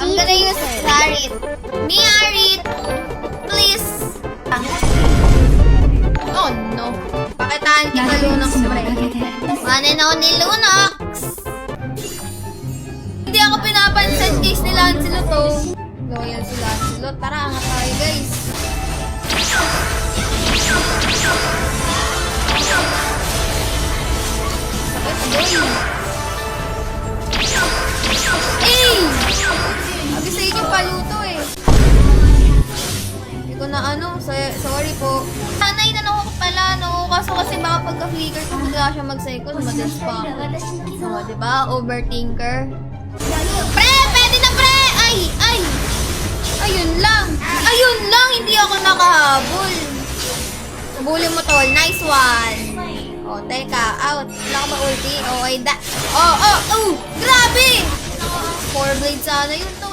I'm gonna use Arit. Me, Arit! Please! Oh no. Pakitaan kita, Lunox, pre. One and only Lunox! Hindi ako pinapansin case ni Lancelot, oh. Loyal si Lancelot. Tara, angat tayo, guys. Sakit, boy. Eh! Sabi sa inyo, paluto eh. Hindi ko na sorry po. Sanay na ako pala, no? Kaso kasi baka pagka-flicker ko, bigla siya mag-cycle, madas pa ako. So, diba? Overthinker. Pre! Pwede na, pre! Ay! Ay! Ayun lang! Ayun lang! Hindi ako nakahabol. Habulin mo, tol. Nice one! Oh, teka. Out. Wala ka ba ulti? Oh, ay da... Oh! Grabe! 4 blade sana yun, tol.